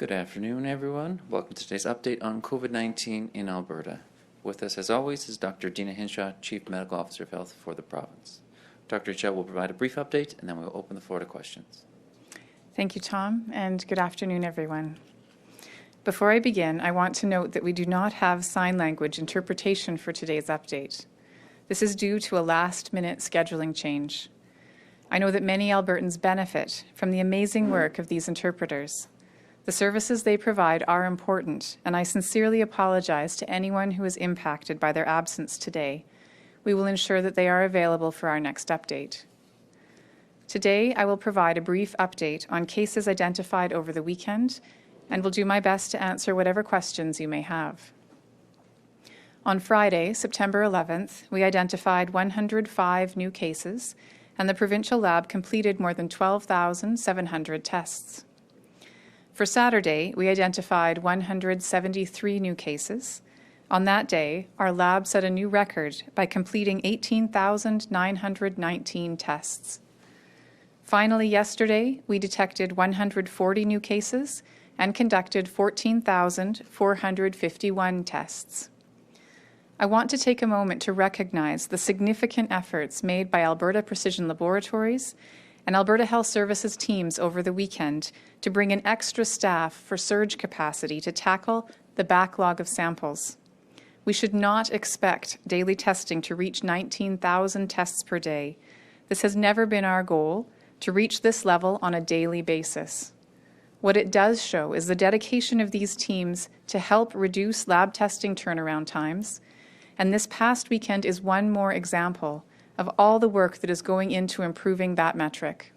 Good afternoon, everyone. Welcome to today's update on COVID-19 in Alberta. With us, as always, is Dr. Dina Hinshaw, Chief Medical Officer of Health for the province. Dr. Hinshaw will provide a brief update, and then we'll open the floor to questions. Thank you, Tom, and good afternoon, everyone. Before I begin, I want to note that we do not have sign language interpretation for today's update. This is due to a last-minute scheduling change. I know that many Albertans benefit from the amazing work of these interpreters. The services they provide are important, and I sincerely apologize to anyone who is impacted by their absence today. We will ensure that they are available for our next update. Today, I will provide a brief update on cases identified over the weekend and will do my best to answer whatever questions you may have. On Friday, September 11th, we identified 105 new cases, and the provincial lab completed more than 12,700 tests. For Saturday, we identified 173 new cases. On that day, our lab set a new record by completing 18,919 tests. Finally, yesterday, we detected 140 new cases and conducted 14,451 tests. I want to take a moment to recognize the significant efforts made by Alberta Precision Laboratories and Alberta Health Services teams over the weekend to bring in extra staff for surge capacity to tackle the backlog of samples. We should not expect daily testing to reach 19,000 tests per day. This has never been our goal, to reach this level on a daily basis. What it does show is the dedication of these teams to help reduce lab testing turnaround times, and this past weekend is one more example of all the work that is going into improving that metric.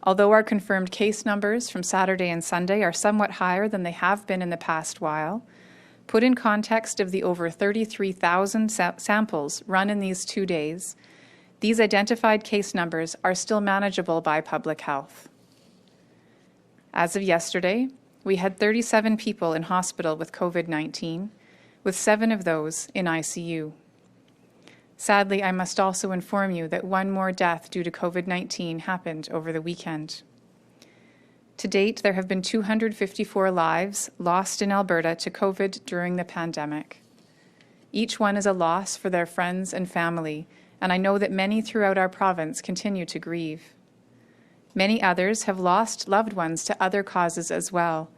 Although our confirmed case numbers from Saturday and Sunday are somewhat higher than they have been in the past while, put in context of the over 33,000 samples run in these 2 days, these identified case numbers are still manageable by public health. As of yesterday, we had 37 people in hospital with COVID-19, with 7 of those in ICU. Sadly, I must also inform you that one more death due to COVID-19 happened over the weekend. To date, there have been 254 lives lost in Alberta to COVID during the pandemic. Each one is a loss for their friends and family, and I know that many throughout our province continue to grieve. Many others have lost loved ones to other causes as well,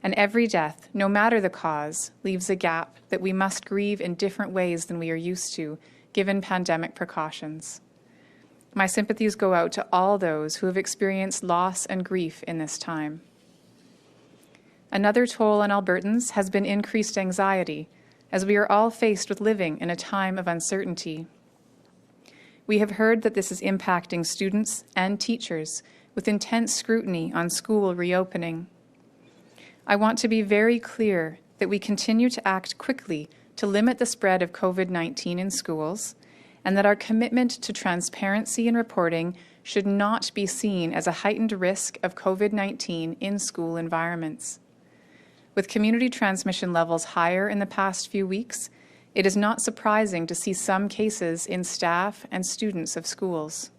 and every death, no matter the cause, leaves a gap that we must grieve in different ways than we are used to, given pandemic precautions. My sympathies go out to all those who have experienced loss and grief in this time. Another toll on Albertans has been increased anxiety, as we are all faced with living in a time of uncertainty. We have heard that this is impacting students and teachers with intense scrutiny on school reopening. I want to be very clear that we continue to act quickly to limit the spread of COVID-19 in schools, and that our commitment to transparency in reporting should not be seen as a heightened risk of COVID-19 in school environments. With community transmission levels higher in the past few weeks, it is not surprising to see some cases in staff and students of schools.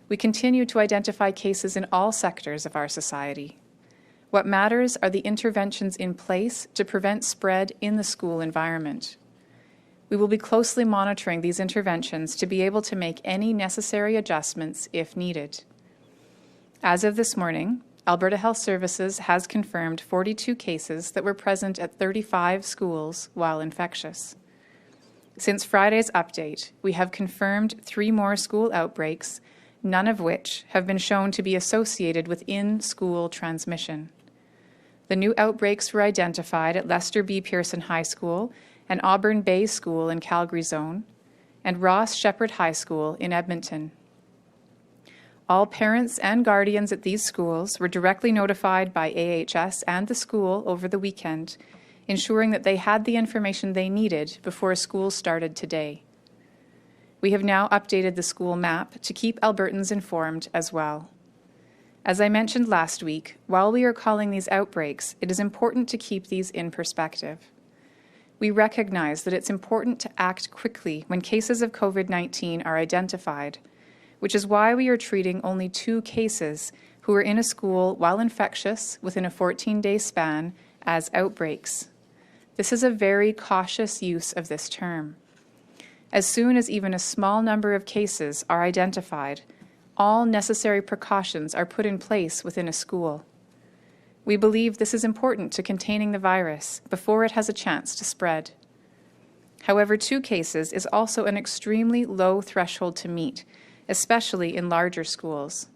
We continue to identify cases in all sectors of our society. What matters are the interventions in place to prevent spread in the school environment. We will be closely monitoring these interventions to be able to make any necessary adjustments if needed. As of this morning, Alberta Health Services has confirmed 42 cases that were present at 35 schools while infectious. Since Friday's update, we have confirmed 3 more school outbreaks, none of which have been shown to be associated with in-school transmission. The new outbreaks were identified at Lester B. Pearson High School and Auburn Bay School in Calgary Zone, and Ross Shepherd High School in Edmonton. All parents and guardians at these schools were directly notified by AHS and the school over the weekend, ensuring that they had the information they needed before school started today. We have now updated the school map to keep Albertans informed as well. As I mentioned last week, while we are calling these outbreaks, it is important to keep these in perspective. We recognize that it's important to act quickly when cases of COVID-19 are identified, which is why we are treating only 2 cases who who were in a school while infectious within a 14-day span as outbreaks. This is a very cautious use of this term. As soon as even a small number of cases are identified, all necessary precautions are put in place within a school. We believe this is important to containing the virus before it has a chance to spread. However, 2 cases is also an extremely low threshold to meet, especially in larger schools.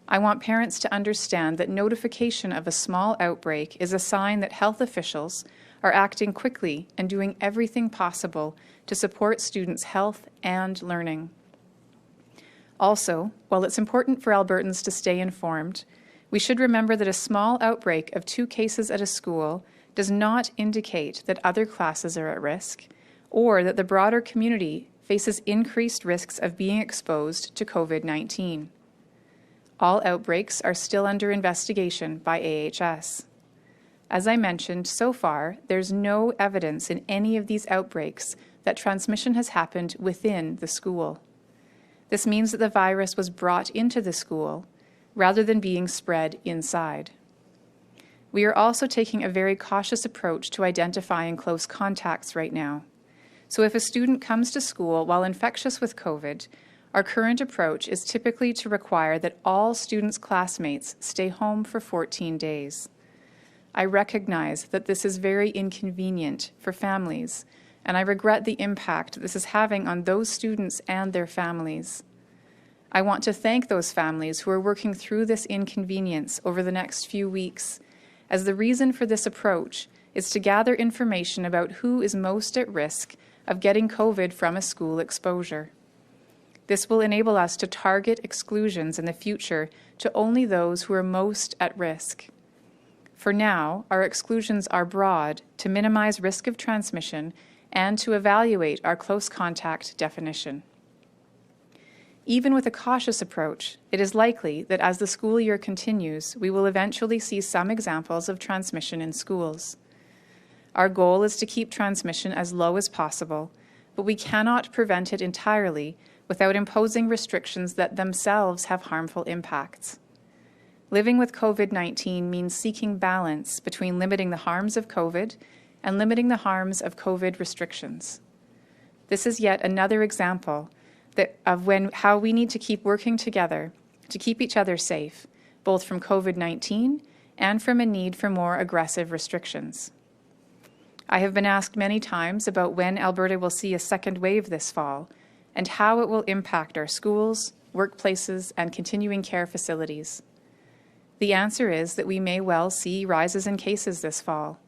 I want parents to understand that notification of a small outbreak is a sign that health officials are acting quickly and doing everything possible to support students' health and learning. Also, while it's important for Albertans to stay informed, we should remember that a small outbreak of 2 cases at a school does not indicate that other classes are at risk or that the broader community faces increased risks of being exposed to COVID-19. All outbreaks are still under investigation by AHS. As I mentioned, so far, there's no evidence in any of these outbreaks that transmission has happened within the school. This means that the virus was brought into the school rather than being spread inside. We are also taking a very cautious approach to identifying close contacts right now. So if a student comes to school while infectious with COVID, our current approach is typically to require that all students' classmates stay home for 14 days. I recognize that this is very inconvenient for families, and I regret the impact this is having on those students and their families. I want to thank those families who are working through this inconvenience over the next few weeks, as the reason for this approach is to gather information about who is most at risk of getting COVID from a school exposure. This will enable us to target exclusions in the future to only those who are most at risk. For now, our exclusions are broad to minimize risk of transmission and to evaluate our close contact definition. Even with a cautious approach, it is likely that as the school year continues, we will eventually see some examples of transmission in schools. Our goal is to keep transmission as low as possible, but we cannot prevent it entirely without imposing restrictions that themselves have harmful impacts. Living with COVID-19 means seeking balance between limiting the harms of COVID and limiting the harms of COVID restrictions. This is yet another example of how we need to keep working together to keep each other safe, both from COVID-19 and from a need for more aggressive restrictions. I have been asked many times about when Alberta will see a second wave this fall and how it will impact our schools, workplaces, and continuing care facilities. The answer is that we may well see rises in cases this fall.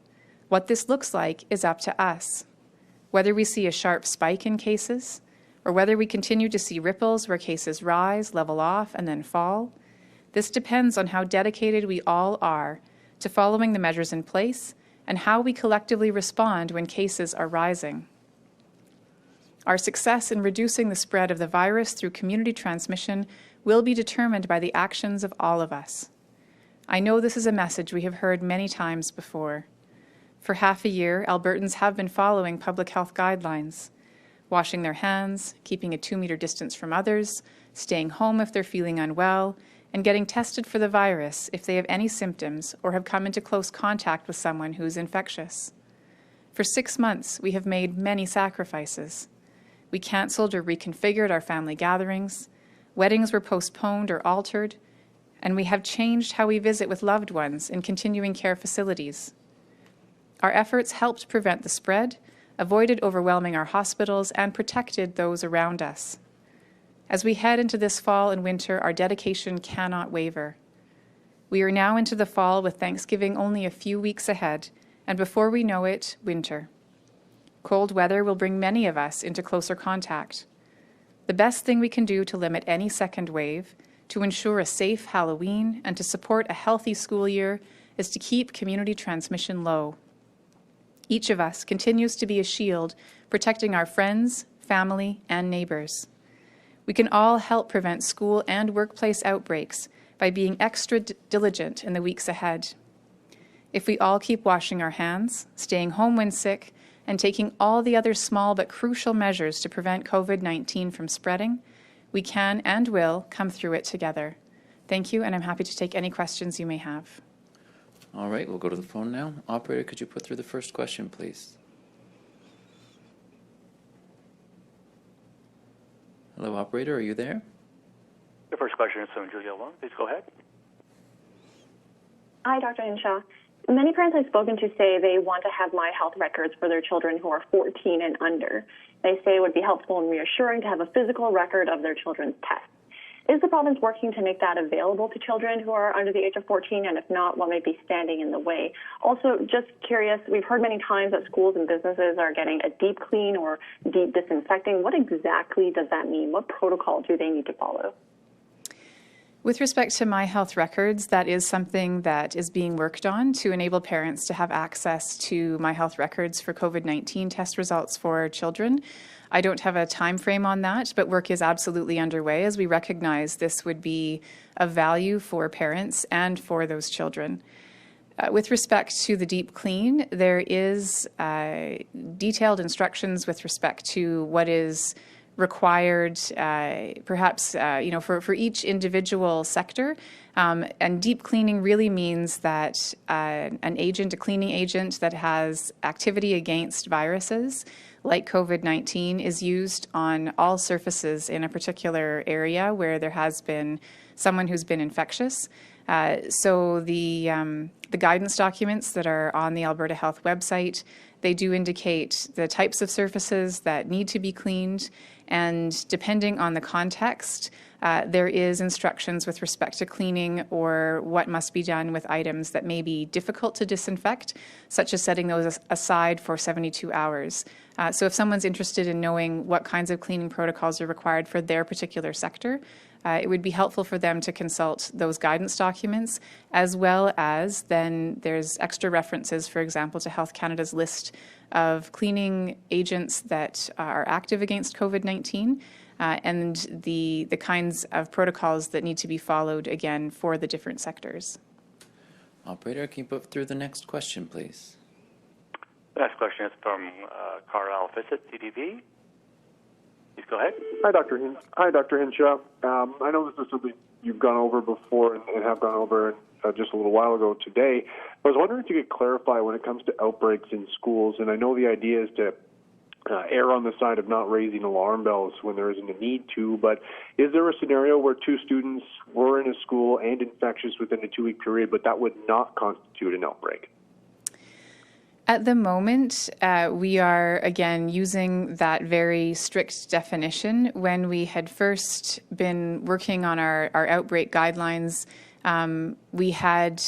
What this looks like is up to us. Whether we see a sharp spike in cases, or whether we continue to see ripples where cases rise, level off, and then fall, this depends on how dedicated we all are to following the measures in place and how we collectively respond when cases are rising. Our success in reducing the spread of the virus through community transmission will be determined by the actions of all of us. I know this is a message we have heard many times before. For half a year, Albertans have been following public health guidelines, washing their hands, keeping a 2-meter distance from others, staying home if they're feeling unwell, and getting tested for the virus if they have any symptoms or have come into close contact with someone who is infectious. For 6 months, we have made many sacrifices. We canceled or reconfigured our family gatherings, weddings were postponed or altered, and we have changed how we visit with loved ones in continuing care facilities. Our efforts helped prevent the spread, avoided overwhelming our hospitals, and protected those around us. As we head into this fall and winter, our dedication cannot waver. We are now into the fall with Thanksgiving only a few weeks ahead, and before we know it, winter. Cold weather will bring many of us into closer contact. The best thing we can do to limit any second wave, to ensure a safe Halloween, and to support a healthy school year is to keep community transmission low. Each of us continues to be a shield, protecting our friends, family, and neighbors. We can all help prevent school and workplace outbreaks by being extra diligent in the weeks ahead. If we all keep washing our hands, staying home when sick, and taking all the other small but crucial measures to prevent COVID-19 from spreading, we can and will come through it together. Thank you, and I'm happy to take any questions you may have. All right, we'll go to the phone now. Operator, could you put through the first question, please? Hello, operator, are you there? The first question is from Julia Wong. Please go ahead. Hi, Dr. Hinshaw. Many parents I've spoken to say they want to have My Health records for their children who are 14 and under. They say it would be helpful and reassuring to have a physical record of their children's tests. Is the province working to make that available to children who are under the age of 14? And if not, what might be standing in the way? Also, just curious, we've heard many times that schools and businesses are getting a deep clean or deep disinfecting. What exactly does that mean? What protocol do they need to follow? With respect to My Health records, that is something that is being worked on to enable parents to have access to My Health records for COVID-19 test results for children. I don't have a time frame on that, but work is absolutely underway as we recognize this would be of value for parents and for those children. With respect to the deep clean, there is detailed instructions with respect to what is required, perhaps, for each individual sector. And deep cleaning really means that a cleaning agent that has activity against viruses like COVID-19 is used on all surfaces in a particular area where there has been someone who's been infectious. So the guidance documents that are on the Alberta Health website, they do indicate the types of surfaces that need to be cleaned, and depending on the context, there is instructions with respect to cleaning or what must be done with items that may be difficult to disinfect, such as setting those aside for 72 hours. So if someone's interested in knowing what kinds of cleaning protocols are required for their particular sector, it would be helpful for them to consult those guidance documents, as well as then there's extra references, for example, to Health Canada's list of cleaning agents that are active against COVID-19 and the kinds of protocols that need to be followed, again, for the different sectors. Operator, can you put through the next question, please? The next question is from Carl Fissett, CTV. Please go ahead. Hi, Dr. Hinshaw. I know this is something you've gone over before and have gone over just a little while ago today. I was wondering if you could clarify when it comes to outbreaks in schools, and I know the idea is to err on the side of not raising alarm bells when there isn't a need to, but is there a scenario where two students were in a school and infectious within a 2-week period, but that would not constitute an outbreak? At the moment, we are, again, using that very strict definition. When we had first been working on our outbreak guidelines, we had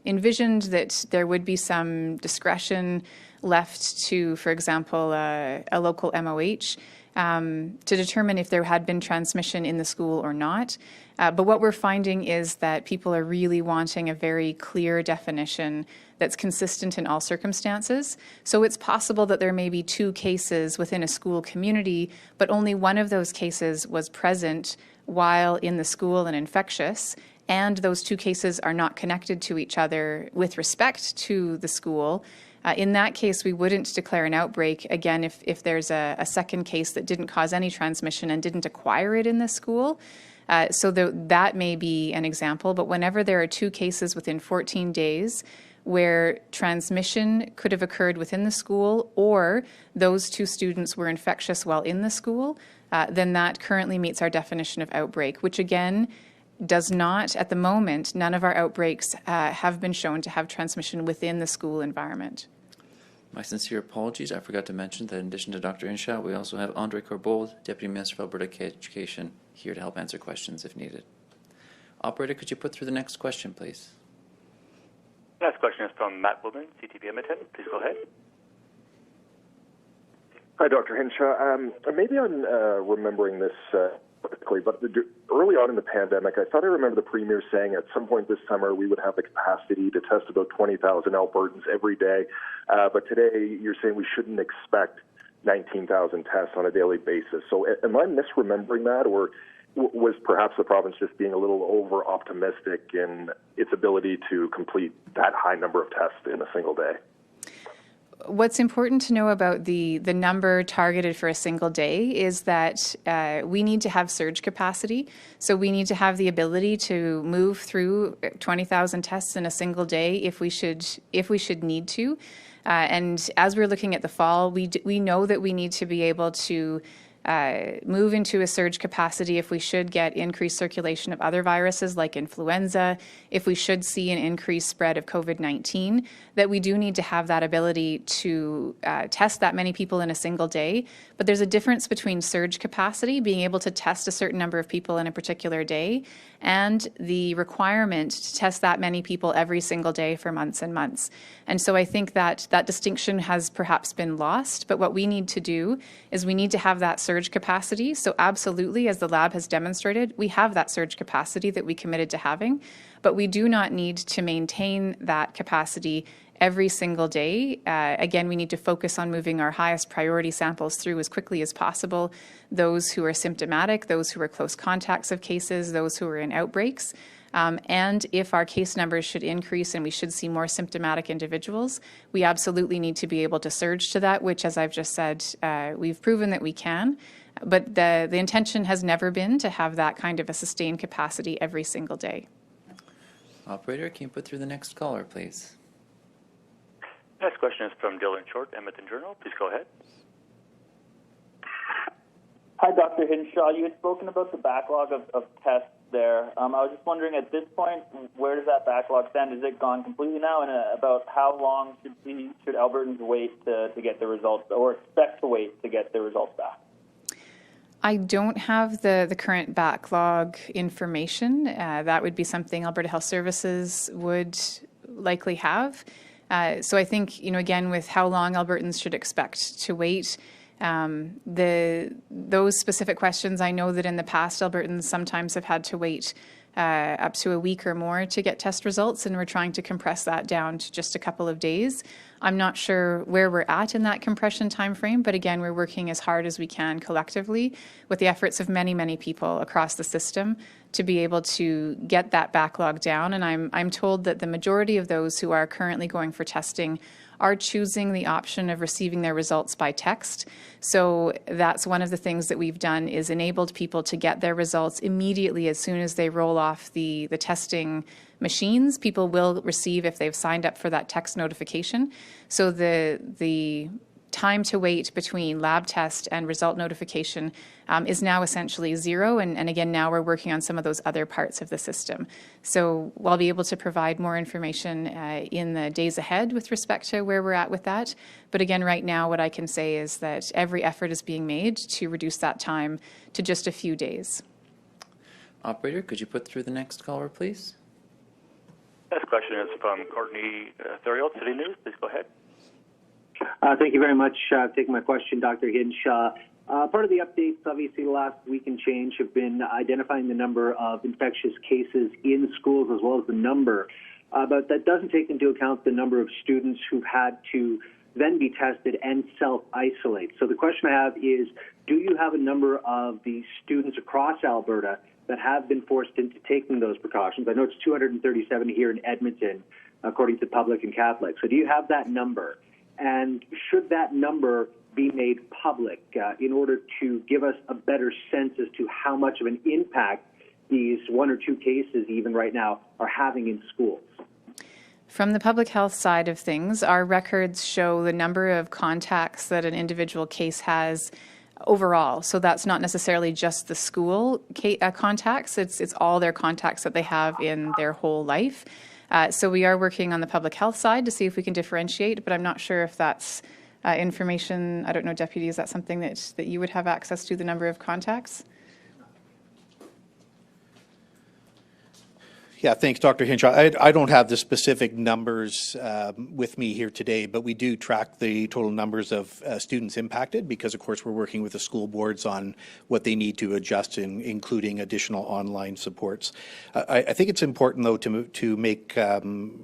envisioned that there would be some discretion left to, for example, a local MOH to determine if there had been transmission in the school or not. But what we're finding is that people are really wanting a very clear definition that's consistent in all circumstances. So it's possible that there may be 2 cases within a school community, but only one of those cases was present while in the school and infectious, and those 2 cases are not connected to each other with respect to the school. In that case, we wouldn't declare an outbreak, again, if there's a second case that didn't cause any transmission and didn't acquire it in the school. So that may be an example, but whenever there are 2 cases within 14 days where transmission could have occurred within the school or those 2 students were infectious while in the school, then that currently meets our definition of outbreak, which again does not, at the moment, none of our outbreaks have been shown to have transmission within the school environment. My sincere apologies. I forgot to mention that in addition to Dr. Hinshaw, we also have Andre Corbould, Deputy Minister of Alberta Education, here to help answer questions if needed. Operator, could you put through the next question, please? The next question is from Matt Woodman, CTV Edmonton. Please go ahead. Hi, Dr. Hinshaw. Maybe I'm remembering this quickly, but early on in the pandemic, I thought I remember the Premier saying at some point this summer we would have the capacity to test about 20,000 Albertans every day. But today you're saying we shouldn't expect 19,000 tests on a daily basis. So am I misremembering that, or was perhaps the province just being a little over-optimistic in its ability to complete that high number of tests in a single day? what's important to know about the number targeted for a single day is that we need to have surge capacity. So we need to have the ability to move through 20,000 tests in a single day if we should need to. And as we're looking at the fall, we know that we need to be able to move into a surge capacity if we should get increased circulation of other viruses like influenza, if we should see an increased spread of COVID-19, that we do need to have that ability to test that many people in a single day. But there's a difference between surge capacity, being able to test a certain number of people in a particular day, and the requirement to test that many people every single day for months and months. And so I think that that distinction has perhaps been lost, but what we need to do is we need to have that surge capacity. So absolutely, as the lab has demonstrated, we have that surge capacity that we committed to having, but we do not need to maintain that capacity every single day. Again, we need to focus on moving our highest priority samples through as quickly as possible, those who are symptomatic, those who are close contacts of cases, those who are in outbreaks. And if our case numbers should increase and we should see more symptomatic individuals, we absolutely need to be able to surge to that, which, as I've just said, we've proven that we can. But the intention has never been to have that kind of a sustained capacity every single day. Operator, can you put through the next caller, please? Next question is from Dylan Short, Edmonton Journal. Please go ahead. Hi, Dr. Hinshaw. You had spoken about the backlog of tests there. I was just wondering, at this point, where does that backlog stand? Is it gone completely now? And about how long should Albertans wait to get the results, or expect to wait to get the results back? I don't have the current backlog information. That would be something Alberta Health Services would likely have. So I think, again, with how long Albertans should expect to wait, those specific questions, I know that in the past, Albertans sometimes have had to wait up to a week or more to get test results, and we're trying to compress that down to just a couple of days. I'm not sure where we're at in that compression time frame, but again, we're working as hard as we can collectively with the efforts of many, many people across the system to be able to get that backlog down. And I'm told that the majority of those who are currently going for testing are choosing the option of receiving their results by text. So that's one of the things that we've done, is enabled people to get their results immediately as soon as they roll off the testing machines. People will receive, if they've signed up for that text notification. So the time to wait between lab test and result notification is now essentially zero. And again, now we're working on some of those other parts of the system. So I'll be able to provide more information in the days ahead with respect to where we're at with that. But again, right now, what I can say is that every effort is being made to reduce that time to just a few days. Operator, could you put through the next caller, please? Next question is from Courtney Theriault, City News. Please go ahead. Thank you very much for taking my question, Dr. Hinshaw. Part of the updates, obviously, the last week and change have been identifying the number of infectious cases in schools as well as the number. But that doesn't take into account the number of students who've had to then be tested and self-isolate. So the question I have is, do you have a number of the students across Alberta that have been forced into taking those precautions? I know it's 237 here in Edmonton, according to Public and Catholic. So do you have that number? And should that number be made public in order to give us a better sense as to how much of an impact these one or two cases, even right now, are having in schools? From the public health side of things, our records show the number of contacts that an individual case has overall. So that's not necessarily just the school contacts, it's all their contacts that they have in their whole life. So we are working on the public health side to see if we can differentiate, but I'm not sure if that's information. I don't know, Deputy, is that something that you would have access to, the number of contacts? Yeah, thanks, Dr. Hinshaw. I don't have the specific numbers with me here today, but we do track the total numbers of students impacted because, of course, we're working with the school boards on what they need to adjust, including additional online supports. I think it's important, though, to make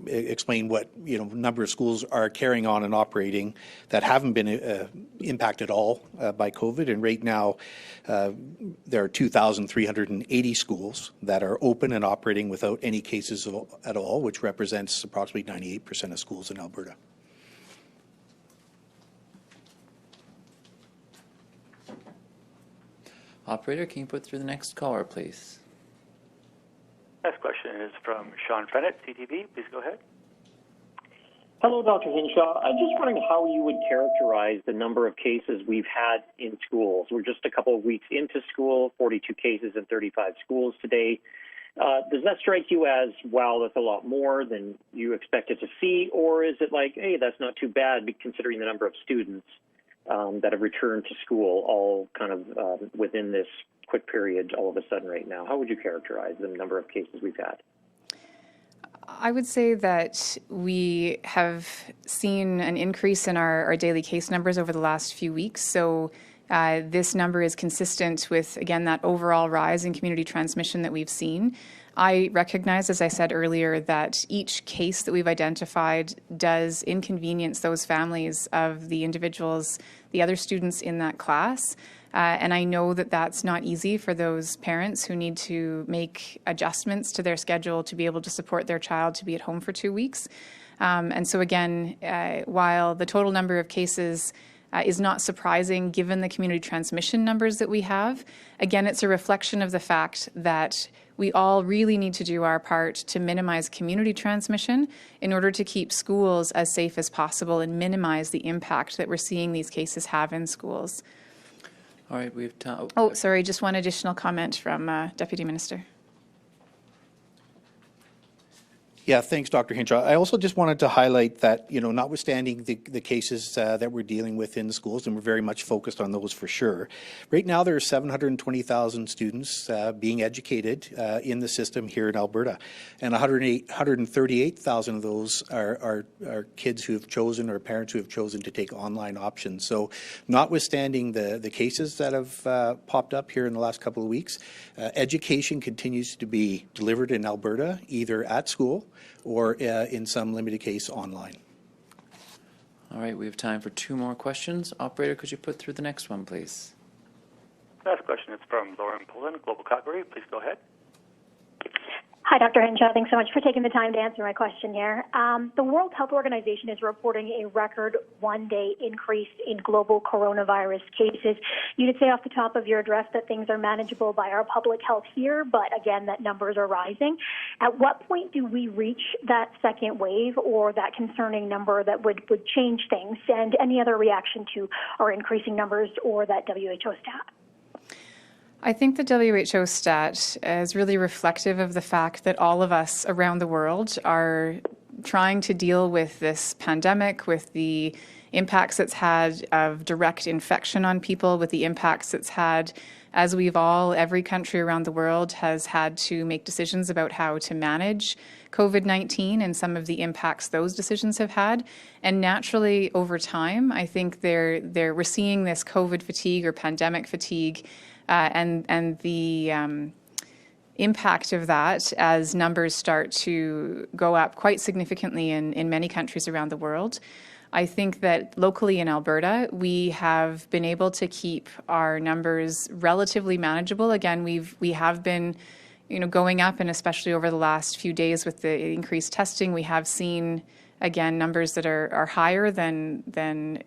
explain what number of schools are carrying on and operating that haven't been impacted at all by COVID. And right now, there are 2,380 schools that are open and operating without any cases at all, which represents approximately 98% of schools in Alberta. Operator, can you put through the next caller, please? Next question is from Sean Fennett, CTV. Please go ahead. Hello, Dr. Hinshaw. I'm just wondering how you would characterize the number of cases we've had in schools. We're just a couple of weeks into school, 42 cases in 35 schools today. Does that strike you as, wow, that's a lot more than you expected to see? Or is it like, hey, that's not too bad considering the number of students that have returned to school all kind of within this quick period all of a sudden right now? How would you characterize the number of cases we've had? I would say that we have seen an increase in our daily case numbers over the last few weeks. So this number is consistent with, again, that overall rise in community transmission that we've seen. I recognize, as I said earlier, that each case that we've identified does inconvenience those families of the individuals, the other students in that class. And I know that that's not easy for those parents who need to make adjustments to their schedule to be able to support their child to be at home for 2 weeks. And so again, while the total number of cases is not surprising given the community transmission numbers that we have, again, it's a reflection of the fact that we all really need to do our part to minimize community transmission in order to keep schools as safe as possible and minimize the impact that we're seeing these cases have in schools. All right, we have time. Oh, sorry, just one additional comment from Deputy Minister. Yeah, thanks, Dr. Hinshaw. I also just wanted to highlight that, notwithstanding the cases that we're dealing with in the schools, and we're very much focused on those for sure, right now there are 720,000 students being educated in the system here in Alberta, and 138,000 of those are kids who have chosen or parents who have chosen to take online options. So notwithstanding the cases that have popped up here in the last couple of weeks, education continues to be delivered in Alberta, either at school or in some limited case online. All right, we have time for 2 more questions. Operator, could you put through the next one, please? Last question is from Lauren Pullen, Global Calgary. Please go ahead. Hi, Dr. Hinshaw. Thanks so much for taking the time to answer my question here. The World Health Organization is reporting a record one-day increase in global coronavirus cases. You did say off the top of your address that things are manageable by our public health here, but again, that numbers are rising. At what point do we reach that second wave or that concerning number that would change things? And any other reaction to our increasing numbers or that WHO stat? I think the WHO stat is really reflective of the fact that all of us around the world are trying to deal with this pandemic, with the impacts it's had of direct infection on people, with the impacts it's had as every country around the world has had to make decisions about how to manage COVID-19 and some of the impacts those decisions have had. And naturally, over time, I think we're seeing this COVID fatigue or pandemic fatigue and the impact of that as numbers start to go up quite significantly in many countries around the world. I think that locally in Alberta, we have been able to keep our numbers relatively manageable. Again, we have been going up, and especially over the last few days with the increased testing, we have seen, again, numbers that are higher than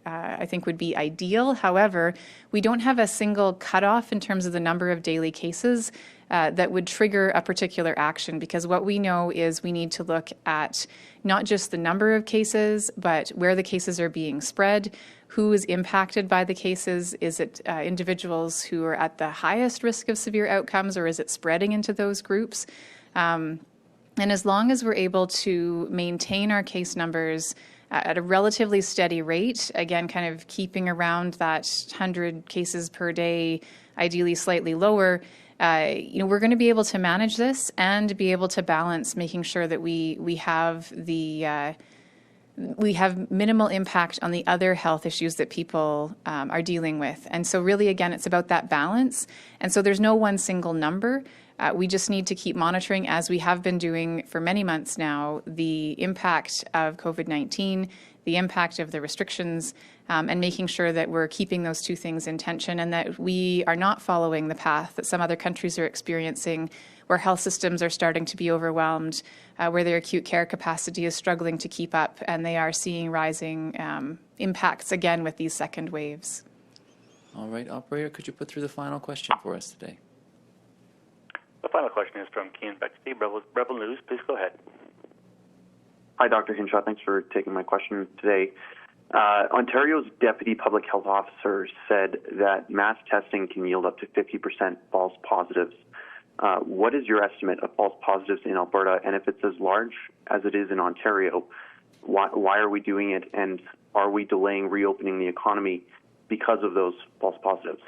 I think would be ideal. However, we don't have a single cutoff in terms of the number of daily cases that would trigger a particular action, because what we know is we need to look at not just the number of cases, but where the cases are being spread, who is impacted by the cases. Is it individuals who are at the highest risk of severe outcomes, or is it spreading into those groups? And as long as we're able to maintain our case numbers at a relatively steady rate, again, kind of keeping around that 100 cases per day, ideally slightly lower, we're going to be able to manage this and be able to balance making sure that we have minimal impact on the other health issues that people are dealing with. And so really, again, it's about that balance. And so there's no one single number. We just need to keep monitoring, as we have been doing for many months now, the impact of COVID-19, the impact of the restrictions, and making sure that we're keeping those two things in tension and that we are not following the path that some other countries are experiencing, where health systems are starting to be overwhelmed, where their acute care capacity is struggling to keep up, and they are seeing rising impacts again with these second waves. All right, operator, could you put through the final question for us today? The final question is from Kean Bexley, Rebel News. Please go ahead. Hi, Dr. Hinshaw. Thanks for taking my question today. Ontario's Deputy Public Health Officer said that mass testing can yield up to 50% false positives. What is your estimate of false positives in Alberta? And if it's as large as it is in Ontario, why are we doing it? And are we delaying reopening the economy because of those false positives?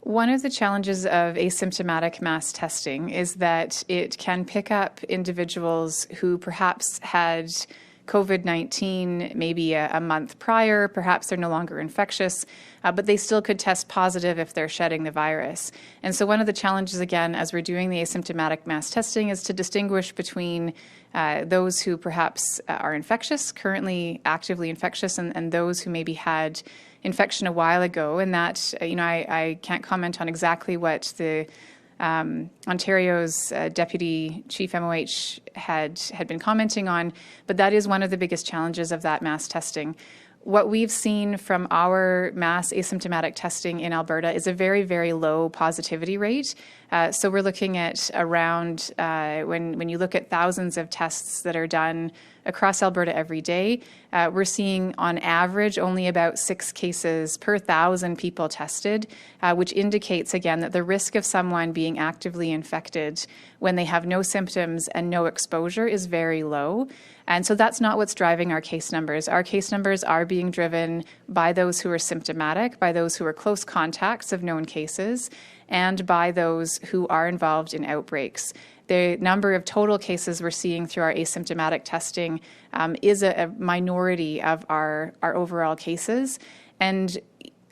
One of the challenges of asymptomatic mass testing is that it can pick up individuals who perhaps had COVID-19 maybe a month prior, perhaps they're no longer infectious, but they still could test positive if they're shedding the virus. And so one of the challenges, again, as we're doing the asymptomatic mass testing is to distinguish between those who perhaps are infectious, currently actively infectious, and those who maybe had infection a while ago. And that, I can't comment on exactly what the Ontario's Deputy Chief MOH had been commenting on, but that is one of the biggest challenges of that mass testing. What we've seen from our mass asymptomatic testing in Alberta is a very, very low positivity rate. So we're looking at around, when you look at thousands of tests that are done across Alberta every day, we're seeing on average only about 6 cases per 1,000 people tested, which indicates again that the risk of someone being actively infected when they have no symptoms and no exposure is very low. And so that's not what's driving our case numbers. Our case numbers are being driven by those who are symptomatic, by those who are close contacts of known cases, and by those who are involved in outbreaks. The number of total cases we're seeing through our asymptomatic testing is a minority of our overall cases. And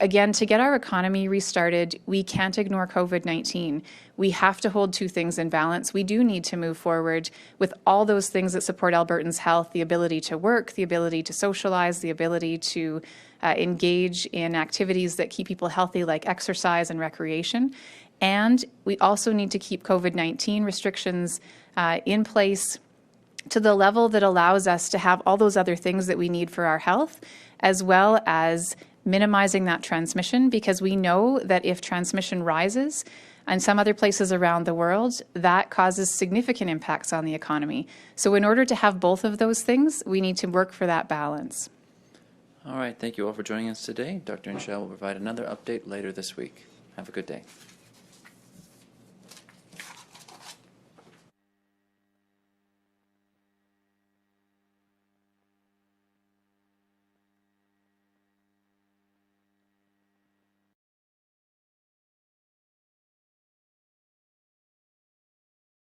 again, to get our economy restarted, we can't ignore COVID-19. We have to hold two things in balance. We do need to move forward with all those things that support Albertans' health, the ability to work, the ability to socialize, the ability to engage in activities that keep people healthy like exercise and recreation. And we also need to keep COVID-19 restrictions in place to the level that allows us to have all those other things that we need for our health, as well as minimizing that transmission, because we know that if transmission rises in some other places around the world, that causes significant impacts on the economy. So in order to have both of those things, we need to work for that balance. All right, thank you all for joining us today. Dr. Hinshaw will provide another update later this week. Have a good day.